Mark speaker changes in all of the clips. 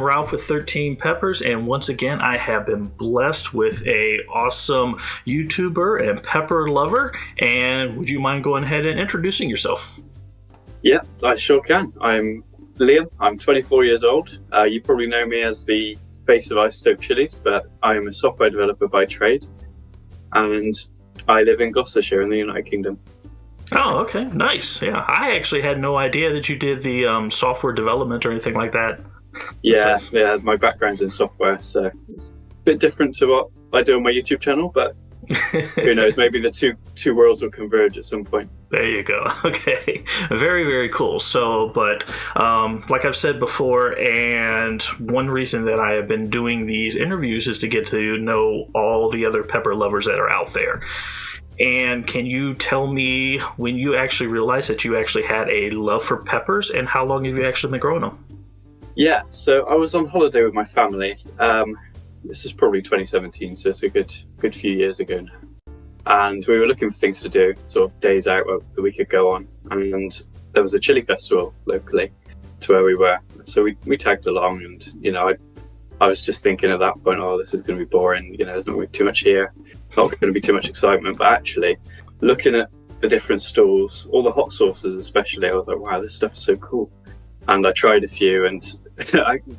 Speaker 1: Ralph with 13 Peppers, and once again, I have been blessed with a awesome YouTuber and pepper lover. And would you mind going ahead and introducing yourself?
Speaker 2: Yeah, I sure can. I'm Liam. I'm 24 years old. You probably know me as the face of Isotope Chillies, but I am a software developer by trade, and I live in Gloucestershire in the United Kingdom.
Speaker 1: Oh, okay. Nice. Yeah. I actually had no idea that you did the software development or anything like that.
Speaker 2: Yeah, my background's in software, so it's a bit different to what I do on my YouTube channel, but who knows, maybe the two worlds will converge at some point.
Speaker 1: There you go. Okay. Very, very cool. So, but like I've said before, and one reason that I have been doing these interviews is to get to know all the other pepper lovers that are out there. And can you tell me when you actually realized that you actually had a love for peppers, and how long have you actually been growing them?
Speaker 2: Yeah, so I was on holiday with my family. This is probably 2017, so it's a good few years ago now. And we were looking for things to do, sort of days out that we could go on. And there was a chili festival locally to where we were. So we tagged along, and, you know, I was just thinking at that point, oh, this is going to be boring. You know, there's not going to be too much here. Not going to be too much excitement. But actually, looking at the different stalls, all the hot sauces especially, I was like, wow, this stuff is so cool. And I tried a few, and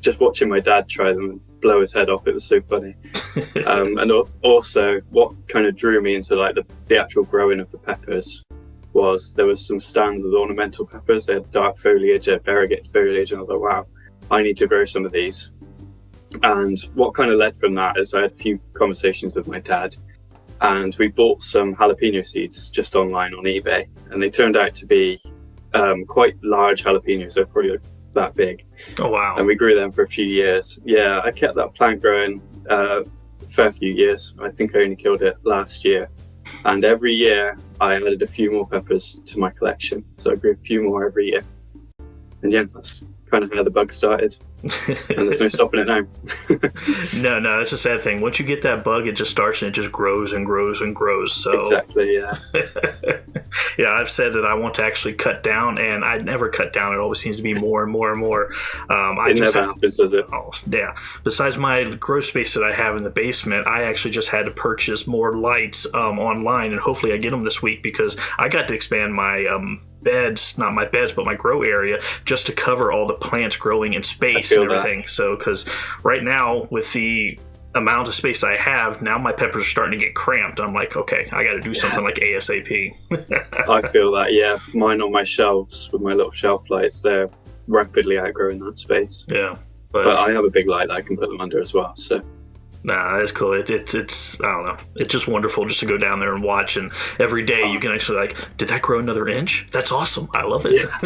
Speaker 2: just watching my dad try them and blow his head off, it was so funny. And also, what kind of drew me into like the actual growing of the peppers was there was some stands with ornamental peppers. They had dark foliage, variegated foliage, and I was like, wow, I need to grow some of these. And what kind of led from that is I had a few conversations with my dad, and we bought some jalapeno seeds just online on eBay, and they turned out to be quite large jalapenos. They're probably like that big.
Speaker 1: Oh, wow.
Speaker 2: And we grew them for a few years. Yeah, I kept that plant growing a fair few years. I think I only killed it last year. And every year I added a few more peppers to my collection. So I grew a few more every year. And yeah, that's kind of how the bug started. And there's no stopping it now.
Speaker 1: No, it's a sad thing. Once you get that bug, it just starts and it just grows and grows and grows. So
Speaker 2: exactly, yeah.
Speaker 1: Yeah, I've said that I want to actually cut down, and I never cut down. It always seems to be more and more and more.
Speaker 2: It never happens, does it?
Speaker 1: Oh, yeah. Besides my grow space that I have in the basement, I actually just had to purchase more lights online, and hopefully I get them this week because I got to expand my beds, not my beds, but my grow area, just to cover all the plants growing in space and everything. That. So, because right now, with the amount of space I have, now my peppers are starting to get cramped. I'm like, okay, I got to do something like ASAP.
Speaker 2: I feel that, yeah. Mine on my shelves with my little shelf lights, they're rapidly outgrowing that space.
Speaker 1: Yeah.
Speaker 2: But I have a big light that I can put them under as well, so...
Speaker 1: Nah, that's cool. It's I don't know. It's just wonderful just to go down there and watch, and every day you can actually like, did that grow another inch? That's awesome. I love it.
Speaker 2: Yeah.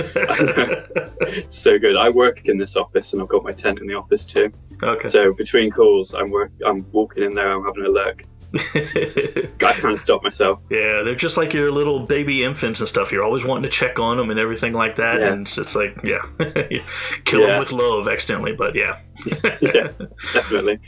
Speaker 2: It's so good. I work in this office, and I've got my tent in the office too.
Speaker 1: Okay.
Speaker 2: So between calls, I'm walking in there. I'm having a look. I can't stop myself.
Speaker 1: Yeah, they're just like your little baby infants and stuff. You're always wanting to check on them and everything like that. Yeah. And it's like, yeah, kill them with love accidentally, but yeah.
Speaker 2: Yeah, definitely.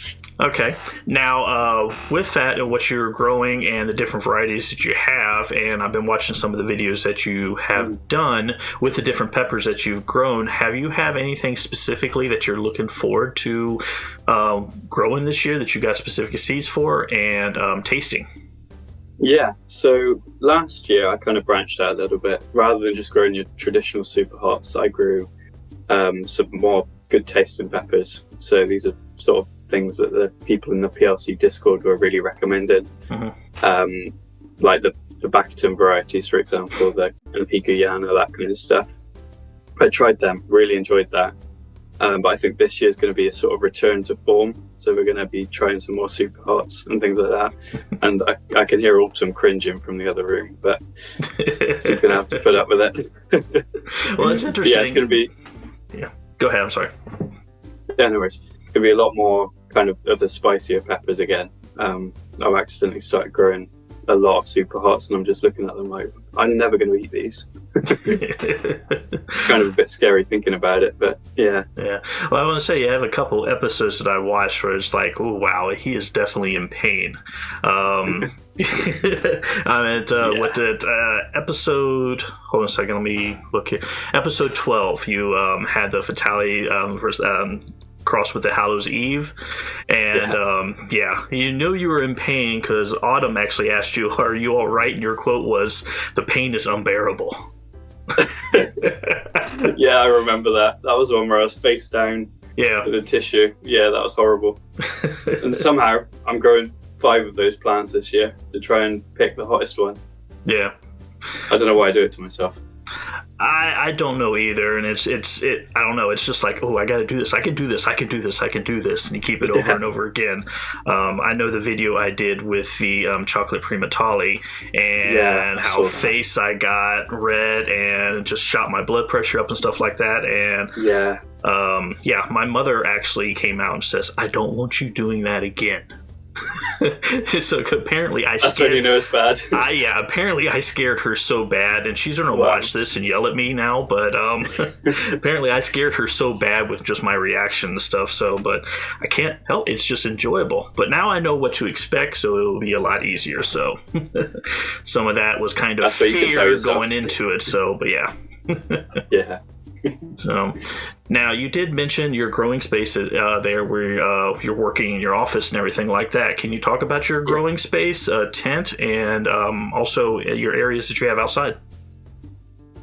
Speaker 1: Okay. Now, with that and what you're growing and the different varieties that you have, and I've been watching some of the videos that you have done with the different peppers that you've grown, have you have anything specifically that you're looking forward to growing this year that you got specific seeds for and tasting?
Speaker 2: Yeah, so last year I kind of branched out a little bit. Rather than just growing your traditional super hots, I grew some more good tasting peppers. So these are sort of things that the people in the PLC Discord were really recommending. Mm-hmm. Like the Baccaton varieties, for example, the Picuyana, that kind of stuff. I tried them, really enjoyed that. But I think this year's going to be a sort of return to form. So we're going to be trying some more super hots and things like that. And I can hear Autumn cringing from the other room, but she's going to have to put up with it.
Speaker 1: Well, it's interesting.
Speaker 2: Yeah, it's going to be...
Speaker 1: Yeah, go ahead, I'm sorry.
Speaker 2: Yeah, no worries. It's going to be a lot more kind of the spicier peppers again. I've accidentally started growing a lot of super hots, and I'm just looking at them like, I'm never going to eat these. Kind of a bit scary thinking about it, but yeah.
Speaker 1: Well, I want to say you have a couple episodes that I watched where it's like, oh wow, he is definitely in pain. I meant what did episode? Hold on a second, let me look here. Episode 12, you had the fatality versus crossed with the Hallows Eve. And you knew you were in pain because Autumn actually asked you, "Are you all right?" And your quote was, "The pain is unbearable."
Speaker 2: Yeah, I remember that. That was the one where I was face down with the tissue. Yeah, that was horrible. And somehow I'm growing 5 of those plants this year to try and pick the hottest one.
Speaker 1: Yeah.
Speaker 2: I don't know why I do it to myself.
Speaker 1: I don't know either, and it's I don't know. It's just like, oh, I got to do this. I can do this. I can do this. I can do this, and you keep it over and over again. I know the video I did with the chocolate primatale and how face I got red and just shot my blood pressure up and stuff like that. And my mother actually came out and says, "I don't want you doing that again." So apparently
Speaker 2: that's when you know it's bad.
Speaker 1: Apparently I scared her so bad, and she's gonna watch this and yell at me now, but apparently I scared her so bad with just my reaction and stuff. So, but I can't help, it's just enjoyable. But now I know what to expect, so it'll be a lot easier. So some of that was kind of fear going into it. So, but
Speaker 2: yeah.
Speaker 1: So now you did mention your growing space there where you're working in your office and everything like that. Can you talk about your growing space, tent, and also your areas that you have outside?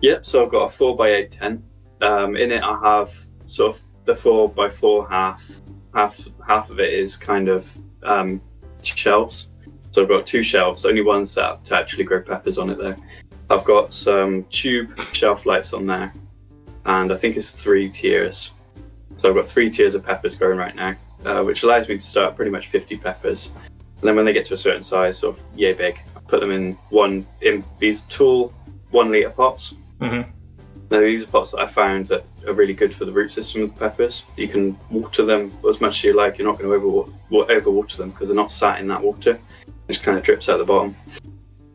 Speaker 2: Yep, so I've got a 4x8 tent. In it I have sort of the 4x4 half of it is kind of shelves. So I've got 2 shelves, only one set up to actually grow peppers on it though. I've got some tube shelf lights on there, and I think it's 3 tiers. So I've got 3 tiers of peppers growing right now, which allows me to start pretty much 50 peppers. And then when they get to a certain size, sort of yay big, I put them in these tall 1 litre pots.
Speaker 1: Mm-hmm.
Speaker 2: Now these are pots that I found that are really good for the root system of the peppers. You can water them as much as you like. You're not going to overwater them because they're not sat in that water. It just kind of drips out the bottom.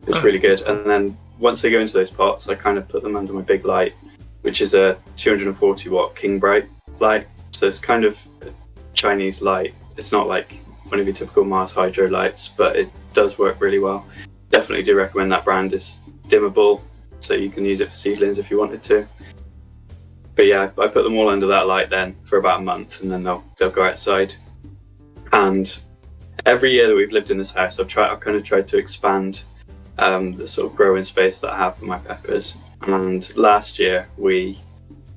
Speaker 2: It's really good. And then once they go into those pots, I kind of put them under my big light, which is a 240 watt King Bright light. So it's kind of a Chinese light. It's not like one of your typical Mars Hydro lights, but it does work really well. Definitely do recommend that brand. It's dimmable, so you can use it for seedlings if you wanted to. But yeah, I put them all under that light then for about a month, and then they'll go outside. And every year that we've lived in this house, I've kind of tried to expand the sort of growing space that I have for my peppers. And last year we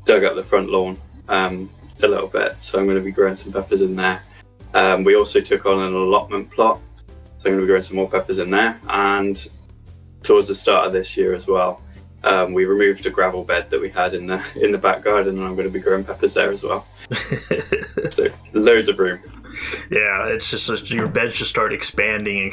Speaker 2: dug up the front lawn a little bit, so I'm going to be growing some peppers in there. We also took on an allotment plot, so I'm going to be growing some more peppers in there. And towards the start of this year as well, we removed a gravel bed that we had in the back garden, and I'm going to be growing peppers there as well. So loads of room.
Speaker 1: Yeah, it's just your beds just start expanding.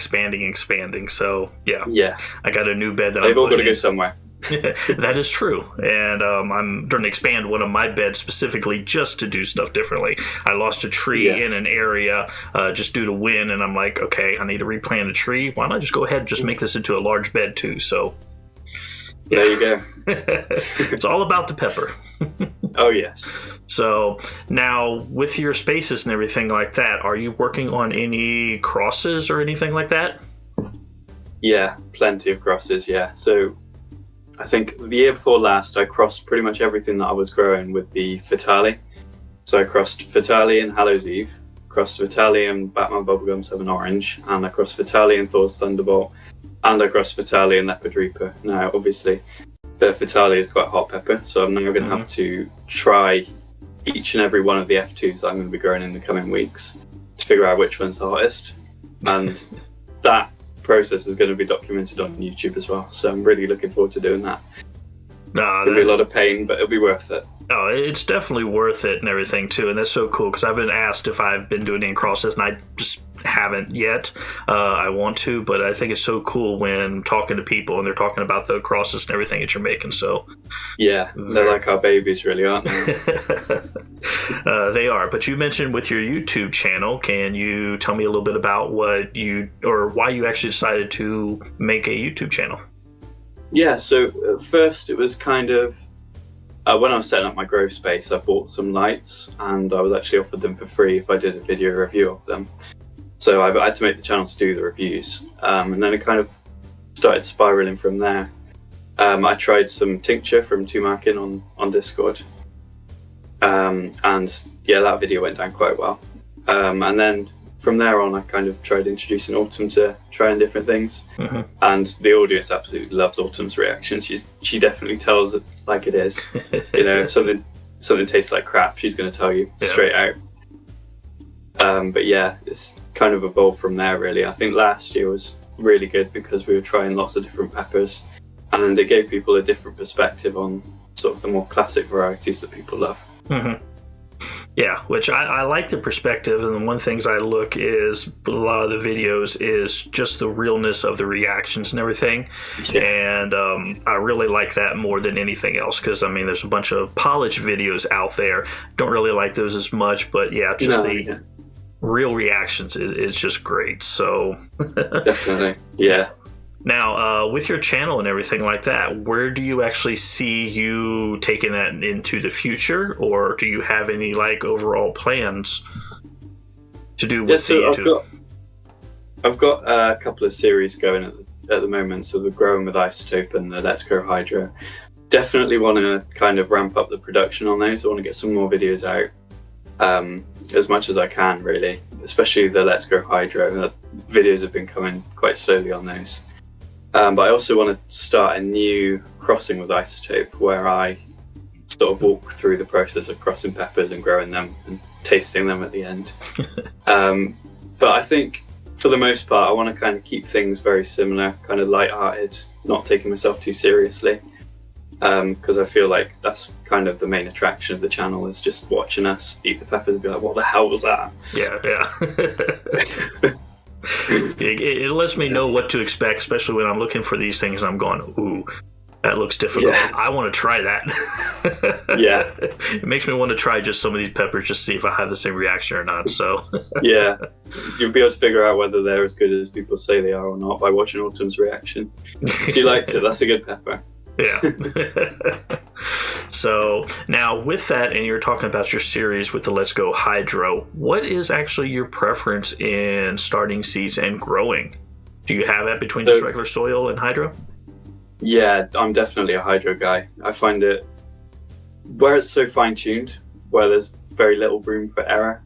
Speaker 1: So yeah, I got a new bed that
Speaker 2: they've all got to go somewhere.
Speaker 1: That is true, and I'm going to expand one of my beds specifically just to do stuff differently. I lost a tree in an area just due to wind, and I'm like, okay, I need to replant a tree. Why not just go ahead and just make this into a large bed too? So
Speaker 2: there you go.
Speaker 1: It's all about the pepper.
Speaker 2: Oh yes.
Speaker 1: So now with your spaces and everything like that, are you working on any crosses or anything like that?
Speaker 2: Yeah, plenty of crosses. Yeah, so I think the year before last, I crossed pretty much everything that I was growing with the Fatale. So I crossed Fatale and Hallows Eve, crossed Fatale and Batman Bubblegum 7 Orange, and I crossed Fatale and Thor's Thunderbolt, and I crossed Fatale and Leopard Reaper. Now, obviously, the Fatale is quite a hot pepper, so I'm now going to have to try each and every one of the F2s that I'm going to be growing in the coming weeks to figure out which one's the hottest. And that process is going to be documented on YouTube as well, so I'm really looking forward to doing that. It'll be a lot of pain, but it'll be worth it.
Speaker 1: Oh, it's definitely worth it and everything too, and that's so cool because I've been asked if I've been doing any crosses, and I just haven't yet. I want to, but I think it's so cool when talking to people and they're talking about the crosses and everything that you're making. So
Speaker 2: yeah, they're like our babies, really, aren't they?
Speaker 1: They are. But you mentioned with your YouTube channel, can you tell me a little bit about why you actually decided to make a YouTube channel? Yeah,
Speaker 2: so first it was kind of when I was setting up my grow space, I bought some lights, and I was actually offered them for free if I did a video review of them. So I had to make the channel to do the reviews, and then it kind of started spiraling from there. I tried some tincture from Tumakin on Discord, And yeah, that video went down quite well. And then from there on, I kind of tried introducing Autumn to trying different things. And the audience absolutely loves Autumn's reactions. She definitely tells it like it is. You know, if something tastes like crap, she's going to tell you straight out. But yeah, it's kind of evolved from there, really. I think last year was really good because we were trying lots of different peppers, and it gave people a different perspective on sort of the more classic varieties that people love.
Speaker 1: Yeah, which I like the perspective, and the one things I look is a lot of the videos is just the realness of the reactions and everything, and I really like that more than anything else, because I mean there's a bunch of polished videos out there, don't really like those as much, but yeah, just real reactions is just great. So
Speaker 2: definitely, yeah.
Speaker 1: Now, with your channel and everything like that, where do you actually see you taking that into the future, or do you have any like overall plans to do with the YouTube?
Speaker 2: I've got a couple of series going at the moment. So the Growing with Isotope and the Let's Grow Hydro. Definitely want to kind of ramp up the production on those. I want to get some more videos out as much as I can, really. Especially the Let's Grow Hydro. The videos have been coming quite slowly on those. But I also want to start a new crossing with Isotope, where I sort of walk through the process of crossing peppers and growing them and tasting them at the end. But I think for the most part, I want to kind of keep things very similar, kind of light-hearted, not taking myself too seriously, because I feel like that's kind of the main attraction of the channel, is just watching us eat the peppers and be like, what the hell was that?
Speaker 1: Yeah. It lets me know what to expect, especially when I'm looking for these things and I'm going, ooh, that looks difficult. I want to try that.
Speaker 2: Yeah.
Speaker 1: It makes me want to try just some of these peppers just to see if I have the same reaction or not. So
Speaker 2: yeah, you'll be able to figure out whether they're as good as people say they are or not by watching Autumn's reaction. If you liked it, that's a good pepper.
Speaker 1: Yeah. So now with that, and you're talking about your series with the Let's Go Hydro, what is actually your preference in starting seeds and growing? Do you have that between just regular soil and hydro?
Speaker 2: Yeah, I'm definitely a hydro guy. I find it, where it's so fine-tuned, where there's very little room for error,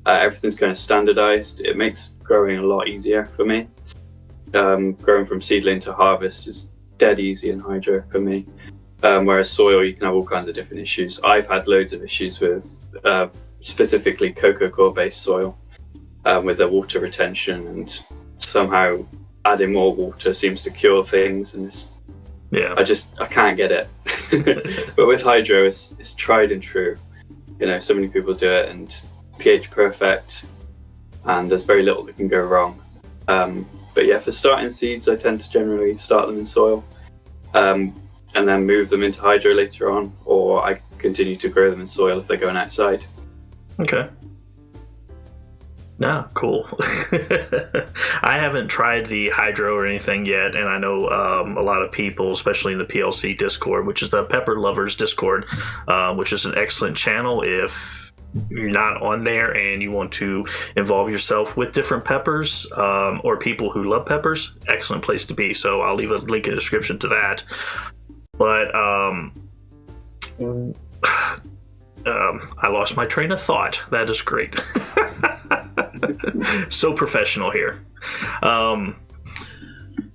Speaker 2: everything's kind of standardized, it makes growing a lot easier for me. Growing from seedling to harvest is dead easy in hydro for me. Whereas soil, you can have all kinds of different issues. I've had loads of issues with specifically cocoa coir based soil, with their water retention, and somehow adding more water seems to cure things, and I can't get it. But with hydro, it's tried and true. You know, so many people do it, and pH perfect, and there's very little that can go wrong. But yeah, for starting seeds, I tend to generally start them in soil, and then move them into hydro later on, or I continue to grow them in soil if they're going outside.
Speaker 1: Okay. Ah, cool. I haven't tried the hydro or anything yet, and I know a lot of people, especially in the PLC Discord, which is the Pepper Lovers Discord, which is an excellent channel if you're not on there and you want to involve yourself with different peppers, or people who love peppers. Excellent place to be. So I'll leave a link in the description to that. But I lost my train of thought. That is great. So professional here.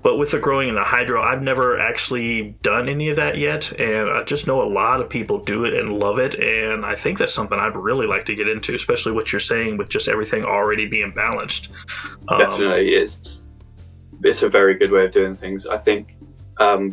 Speaker 1: But with the growing and the hydro, I've never actually done any of that yet, and I just know a lot of people do it and love it, and I think that's something I'd really like to get into, especially what you're saying with just everything already being balanced.
Speaker 2: Definitely, it's a very good way of doing things. I think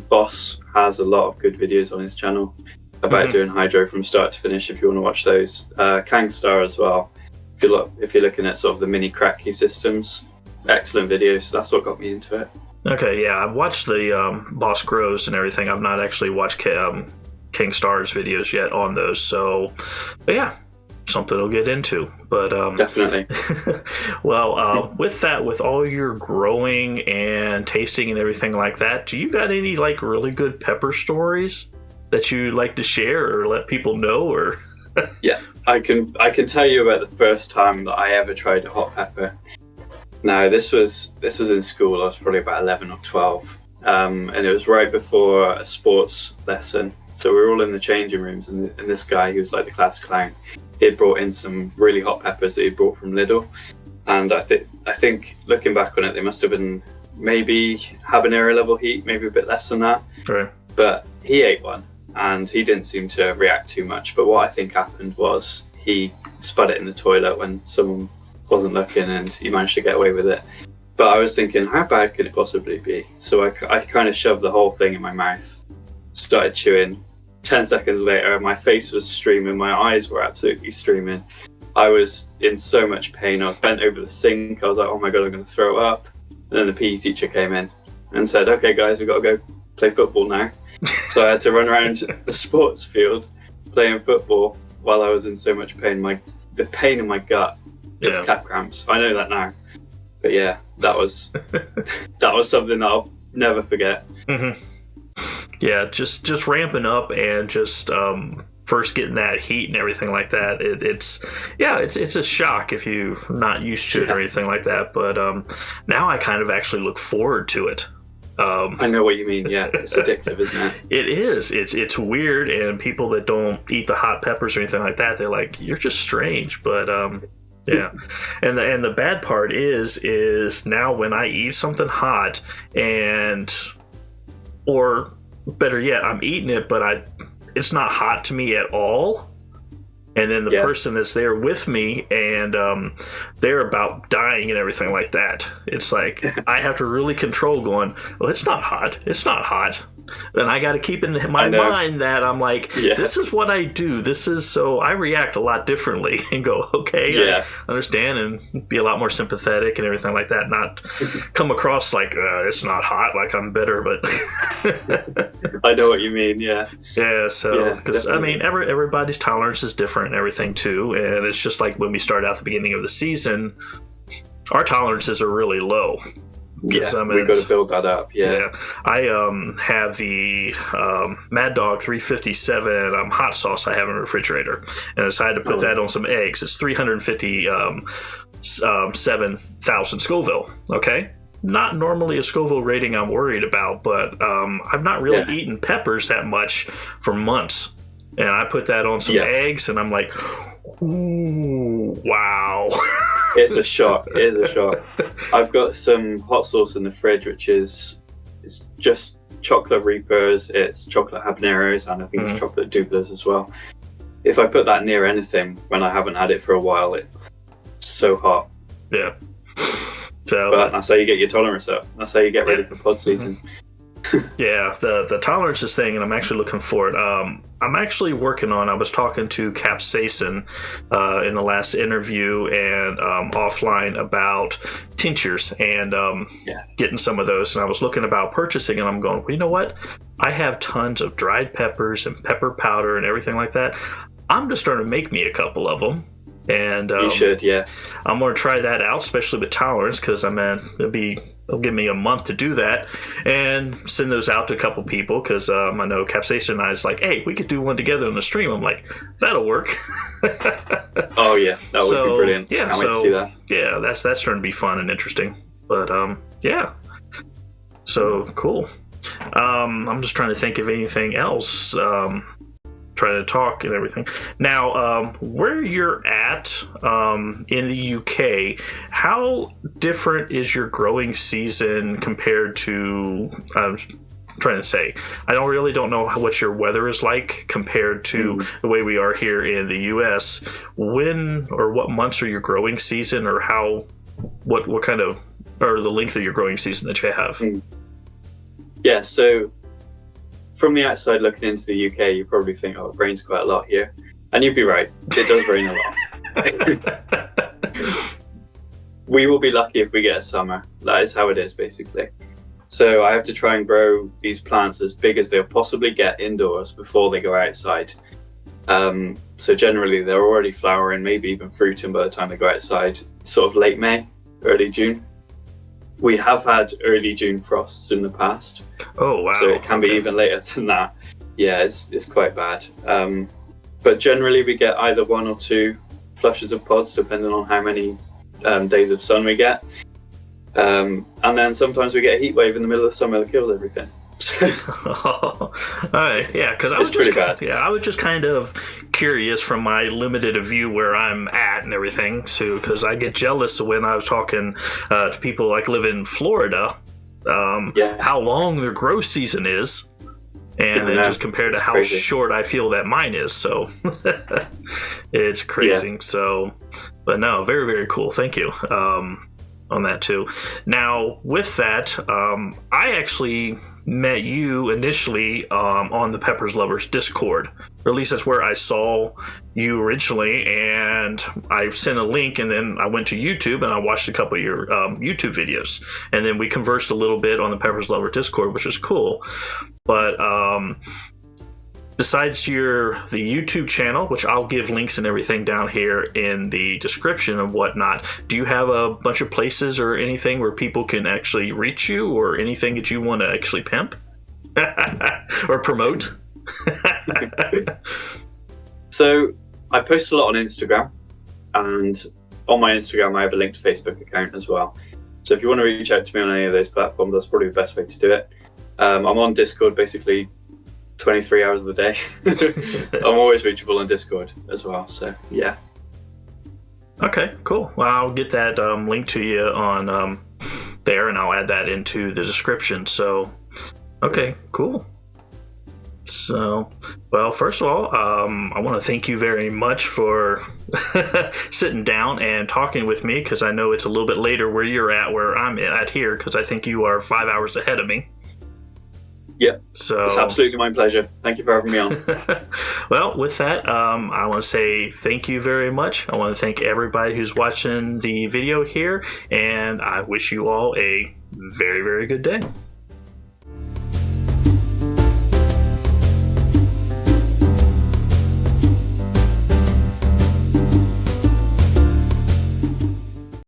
Speaker 2: Boss has a lot of good videos on his channel about doing hydro from start to finish, if you want to watch those. Kangstar as well. If you're looking at sort of the mini cracky systems, excellent videos. That's what got me into it.
Speaker 1: Okay, yeah, I've watched the Boss Grows and everything. I've not actually watched Kangstar's videos yet on those. So, but yeah, something to get into. But
Speaker 2: definitely.
Speaker 1: Well, with that, with all your growing and tasting and everything like that, do you got any like really good pepper stories that you like to share or let people know? Or
Speaker 2: yeah, I can tell you about the first time that I ever tried a hot pepper. Now this was in school. I was probably about 11 or 12, and it was right before a sports lesson. So we were all in the changing rooms, and this guy, who was like the class clown, he had brought in some really hot peppers that he brought from Lidl. And I think looking back on it, they must have been maybe habanero level heat, maybe a bit less than that.
Speaker 1: Right.
Speaker 2: But he ate one, and he didn't seem to react too much. But what I think happened was he spud it in the toilet when someone wasn't looking, and he managed to get away with it. But I was thinking, how bad could it possibly be? So I kind of shoved the whole thing in my mouth, started chewing. 10 seconds later, my face was streaming, my eyes were absolutely streaming. I was in so much pain. I was bent over the sink. I was like, oh my God, I'm going to throw up. And then the PE teacher came in and said, okay, guys, we've got to go play football now. So I had to run around the sports field playing football while I was in so much pain. The pain in my gut, it was cat cramps. I know that now. But yeah, that was something that I'll never forget.
Speaker 1: Mm-hmm. Yeah, just ramping up and just first getting that heat and everything like that. It's a shock if you're not used to it or anything like that. But now I kind of actually look forward to it.
Speaker 2: I know what you mean. Yeah, it's addictive, isn't it?
Speaker 1: It is. It's weird, and people that don't eat the hot peppers or anything like that, they're like, you're just strange. But yeah, and the bad part is now when I eat something hot, or better yet, I'm eating it, but it's not hot to me at all. And then the person that's there with me, and they're about dying and everything like that. It's like I have to really control going, well, it's not hot. It's not hot. And I got to keep in my mind that I'm like, this is what I do. This is so I react a lot differently and go, okay, I understand, and be a lot more sympathetic and everything like that. Not come across like it's not hot, like I'm bitter, but
Speaker 2: I know what you mean. Yeah.
Speaker 1: Yeah. So because I mean, everybody's tolerance is different and everything too, and it's just like when we start out at the beginning of the season, our tolerances are really low.
Speaker 2: Yeah, we've got to build that up. Yeah.
Speaker 1: I have the Mad Dog 357 hot sauce I have in the refrigerator, and I decided to put that on some eggs. It's 357,000 Scoville. Okay, not normally a Scoville rating I'm worried about, but I've not really eaten peppers that much for months, and I put that on some eggs, and I'm like, ooh, wow.
Speaker 2: It's a shock. It is a shock. I've got some hot sauce in the fridge, which it's just chocolate reapers, it's chocolate habaneros, and I think it's chocolate doublers as well. If I put that near anything when I haven't had it for a while, it's so hot.
Speaker 1: Yeah. So,
Speaker 2: but that's how you get your tolerance up. That's how you get ready for pod season.
Speaker 1: Yeah, the tolerances thing, and I'm actually looking for it. I'm actually working on, I was talking to Capsaicin in the last interview and offline about tinctures and getting some of those. And I was looking about purchasing, and I'm going, well, you know what? I have tons of dried peppers and pepper powder and everything like that. I'm just starting to make me a couple of them. And
Speaker 2: you should,
Speaker 1: I'm going to try that out, especially with tolerance, because it'll give me a month to do that and send those out to a couple people, because I know Capsaicin and I is like, hey, we could do one together on the stream. I'm like, that'll work.
Speaker 2: Oh yeah, that would be brilliant.
Speaker 1: Yeah,
Speaker 2: can't wait to see that.
Speaker 1: Yeah, that's starting to be fun and interesting. But yeah, so cool. I'm just trying to think of anything else. Trying to talk and everything. Now, where you're at in the UK, how different is your growing season compared to? I'm trying to say, I don't know what your weather is like compared to the way we are here in the US. When or what months are your growing season, or what kind of, or the length of your growing season that you have?
Speaker 2: Yeah, so from the outside looking into the UK, you probably think, oh, it rains quite a lot here. And you'd be right. It does rain a lot. We will be lucky if we get a summer. That is how it is, basically. So I have to try and grow these plants as big as they'll possibly get indoors before they go outside. So generally, they're already flowering, maybe even fruiting by the time they go outside, sort of late May, early June. We have had early June frosts in the past.
Speaker 1: Oh, wow.
Speaker 2: So it can be even later than that. Yeah, it's quite bad. But generally we get either 1 or 2 flushes of pods, depending on how many days of sun we get. And then sometimes we get a heat wave in the middle of the summer that kills everything.
Speaker 1: All right, yeah, because
Speaker 2: It's pretty bad.
Speaker 1: Yeah, I was just kind of curious from my limited view where I'm at and everything. So, because I get jealous when I was talking to people like live in Florida, how long their grow season is, and then just compared to how
Speaker 2: crazy.
Speaker 1: short I feel that mine is. So it's crazy.
Speaker 2: Yeah.
Speaker 1: So, but no, very, very cool. Thank you. On that too. Now, with that, I actually met you initially on the Peppers Lovers Discord. Or at least that's where I saw you originally, and I sent a link, and then I went to YouTube and I watched a couple of your YouTube videos, and then we conversed a little bit on the Peppers Lover Discord, which is cool. But besides the YouTube channel, which I'll give links and everything down here in the description and whatnot, do you have a bunch of places or anything where people can actually reach you, or anything that you want to actually pimp or promote?
Speaker 2: So I post a lot on Instagram, and on my Instagram I have a linked Facebook account as well. So if you want to reach out to me on any of those platforms, that's probably the best way to do it. I'm on Discord basically 23 hours of the day. I'm always reachable on Discord as well, so yeah.
Speaker 1: Okay, cool. Well, I'll get that link to you on there, and I'll add that into the description. So, okay, cool. So, well, first of all, I want to thank you very much for sitting down and talking with me, because I know it's a little bit later where you're at, where I'm at here, because I think you are 5 hours ahead of me.
Speaker 2: Yeah,
Speaker 1: so
Speaker 2: it's absolutely my pleasure. Thank you for having me on.
Speaker 1: Well, with that, I want to say thank you very much. I want to thank everybody who's watching the video here, and I wish you all a very, very good day.